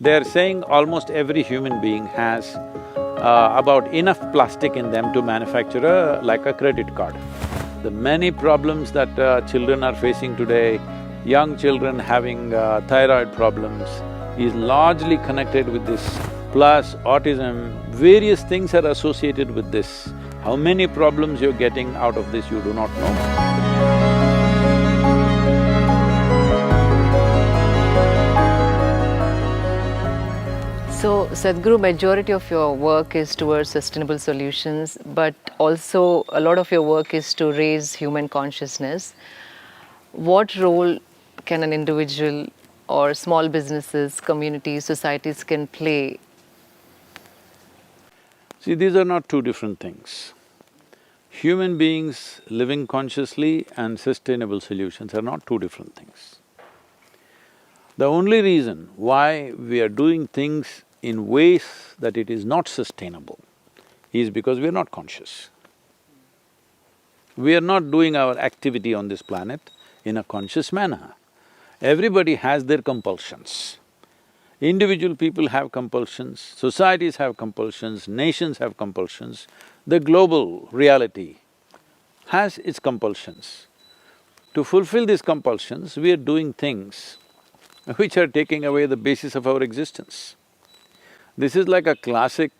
They're saying almost every human being has about enough plastic in them to manufacture like a credit card. The many problems that children are facing today, young children having thyroid problems, is largely connected with this. Plus autism, various things are associated with this. How many problems you're getting out of this, you do not know. So, Sadhguru, majority of your work is towards sustainable solutions, but also a lot of your work is to raise human consciousness. What role can an individual or small businesses, communities, societies can play? See, these are not two different things. Human beings living consciously and sustainable solutions are not two different things. The only reason why we are doing things in ways that it is not sustainable is because we are not conscious. We are not doing our activity on this planet in a conscious manner. Everybody has their compulsions. Individual people have compulsions, societies have compulsions, nations have compulsions. The global reality has its compulsions. To fulfill these compulsions, we are doing things which are taking away the basis of our existence. This is like a classic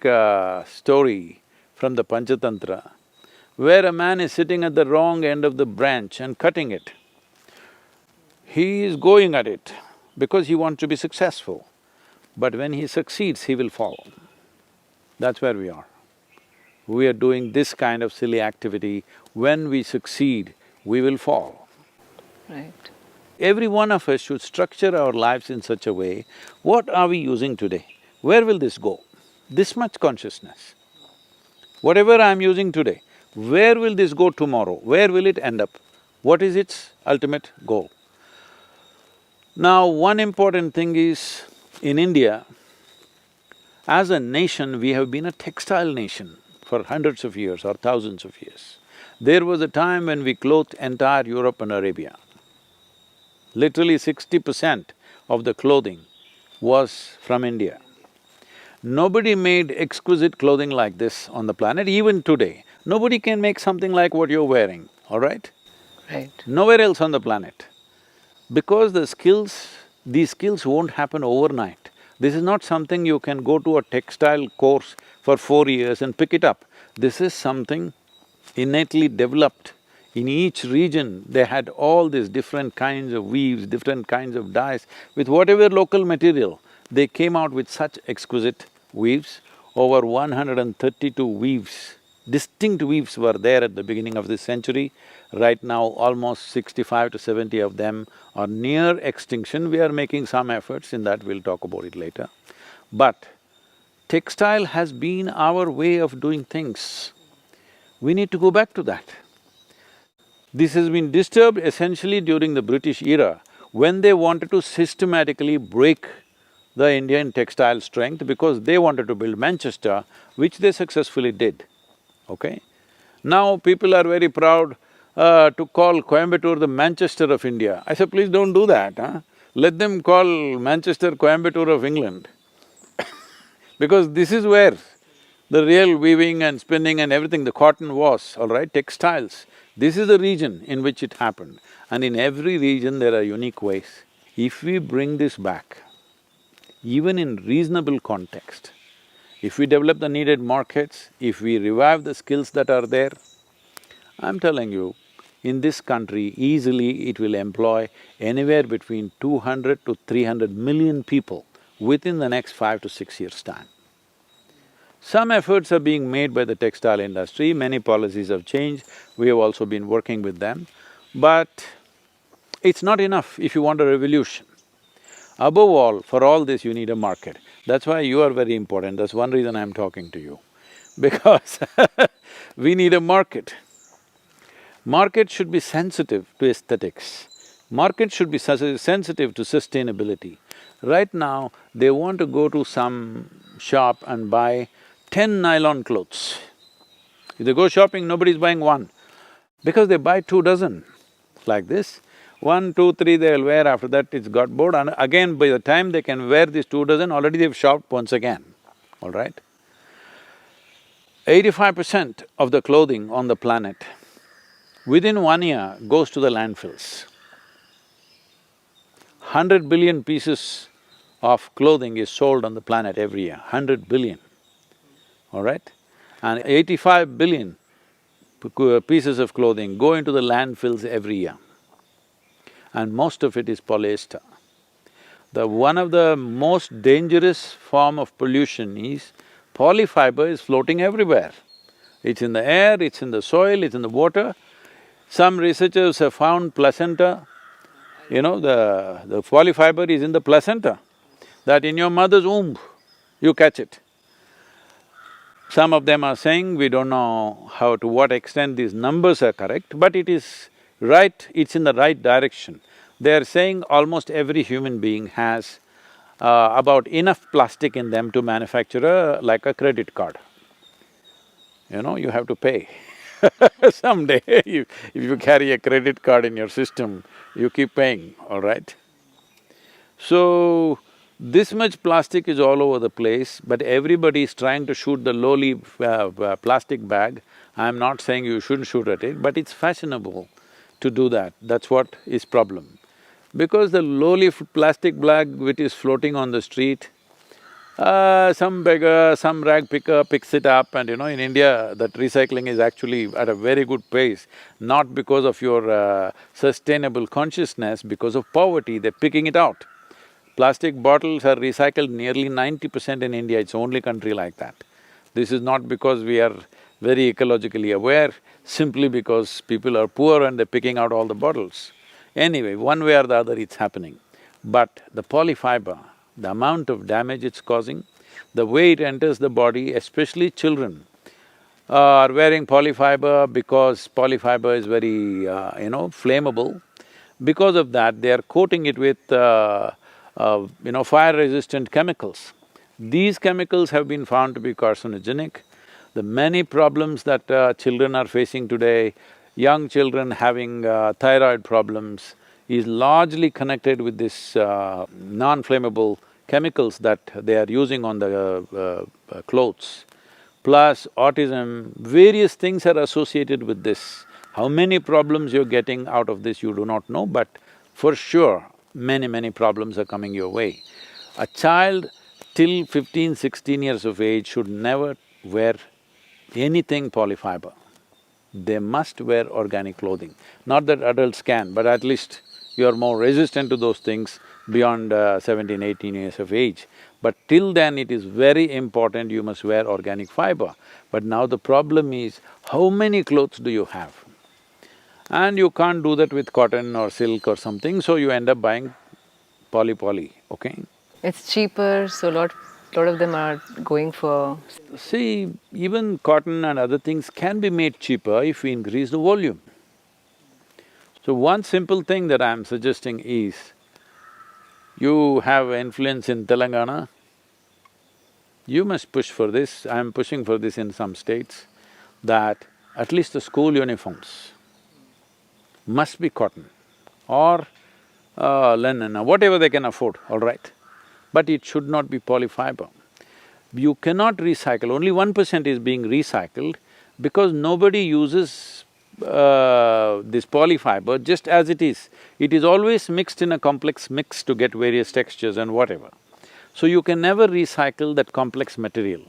story from the Panchatantra, where a man is sitting at the wrong end of the branch and cutting it. He is going at it because he wants to be successful, but when he succeeds, he will fall. That's where we are. We are doing this kind of silly activity. When we succeed, we will fall. Right. Every one of us should structure our lives in such a way, what are we using today? Where will this go? This much consciousness. Whatever I'm using today, where will this go tomorrow? Where will it end up? What is its ultimate goal? Now, one important thing is, in India, as a nation, we have been a textile nation for hundreds of years or thousands of years. There was a time when we clothed entire Europe and Arabia. Literally 60% of the clothing was from India. Nobody made exquisite clothing like this on the planet, even today. Nobody can make something like what you're wearing, all right? Right. Nowhere else on the planet. Because these skills won't happen overnight. This is not something you can go to a textile course for 4 years and pick it up. This is something innately developed. In each region, they had all these different kinds of weaves, different kinds of dyes. With whatever local material, they came out with such exquisite weaves. Over 132 weaves, distinct weaves were there at the beginning of this century. Right now, almost 65 to 70 of them are near extinction. We are making some efforts in that, we'll talk about it later. But textile has been our way of doing things. We need to go back to that. This has been disturbed essentially during the British era, when they wanted to systematically break the Indian textile strength because they wanted to build Manchester, which they successfully did, okay? Now people are very proud to call Coimbatore the Manchester of India. I said, please don't do that, huh? Let them call Manchester Coimbatore of England because this is where the real weaving and spinning and everything, the cotton was, all right, textiles. This is the region in which it happened, and in every region there are unique ways. If we bring this back, even in reasonable context, if we develop the needed markets, if we revive the skills that are there, I'm telling you, in this country, easily it will employ anywhere between 200 to 300 million people within the next 5 to 6 years' time. Some efforts are being made by the textile industry, many policies have changed, we have also been working with them, but it's not enough if you want a revolution. Above all, for all this you need a market. That's why you are very important, that's one reason I'm talking to you, because we need a market. Market should be sensitive to aesthetics. Market should be sensitive to sustainability. Right now, they want to go to some shop and buy 10 nylon clothes. If they go shopping, nobody's buying one, because they buy 2 dozen like this. 1, 2, 3 they'll wear, after that it's got bored, and again by the time they can wear these 2 dozen, already they've shopped once again, all right? 85% of the clothing on the planet within 1 year goes to the landfills. 100 billion pieces of clothing is sold on the planet every year, 100 billion, all right? And 85 billion pieces of clothing go into the landfills every year, and most of it is polyester. One of the most dangerous form of pollution is polyfiber is floating everywhere. It's in the air, it's in the soil, it's in the water. Some researchers have found placenta, the polyfiber is in the placenta, that in your mother's womb, you catch it. Some of them are saying, we don't know to what extent these numbers are correct, but it is right, it's in the right direction. They are saying almost every human being has about enough plastic in them to manufacture like a credit card. You have to pay. Someday, if you carry a credit card in your system, you keep paying, all right? So, this much plastic is all over the place, but everybody is trying to shoot the lowly plastic bag. I'm not saying you shouldn't shoot at it, but it's fashionable to do that, that's what is problem. Because the lowly plastic bag which is floating on the street, some beggar, some rag picker picks it up, and in India, that recycling is actually at a very good pace, not because of your sustainable consciousness, because of poverty, they're picking it out. Plastic bottles are recycled nearly 90% in India, it's the only country like that. This is not because we are very ecologically aware, simply because people are poor and they're picking out all the bottles. Anyway, one way or the other it's happening. But the polyfiber, the amount of damage it's causing, the way it enters the body, especially children are wearing polyfiber because polyfiber is very, flammable. Because of that, they are coating it with, fire-resistant chemicals. These chemicals have been found to be carcinogenic. The many problems that children are facing today, young children having thyroid problems, is largely connected with this non-flammable chemicals that they are using on the clothes. Plus autism, various things are associated with this. How many problems you're getting out of this, you do not know, but for sure, many problems are coming your way. A child till 15, 16 years of age should never wear anything polyfiber. They must wear organic clothing. Not that adults can, but at least you're more resistant to those things beyond 17, 18 years of age. But till then, it is very important you must wear organic fiber. But now the problem is, how many clothes do you have? And you can't do that with cotton or silk or something, so you end up buying poly, okay? It's cheaper, so lot of them are going for… See, even cotton and other things can be made cheaper if we increase the volume. So one simple thing that I'm suggesting is, you have influence in Telangana, you must push for this, I'm pushing for this in some states, that at least the school uniforms must be cotton or linen or whatever they can afford, all right? But it should not be polyfiber. You cannot recycle, only 1% is being recycled because nobody uses this polyfiber just as it is. It is always mixed in a complex mix to get various textures and whatever. So you can never recycle that complex material.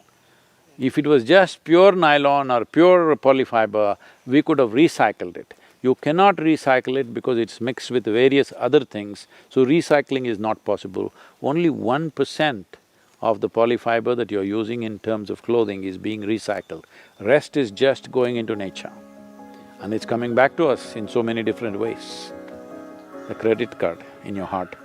If it was just pure nylon or pure polyfiber, we could have recycled it. You cannot recycle it because it's mixed with various other things, so recycling is not possible. Only 1% of the polyfiber that you're using in terms of clothing is being recycled. Rest is just going into nature. And it's coming back to us in so many different ways. A credit card in your heart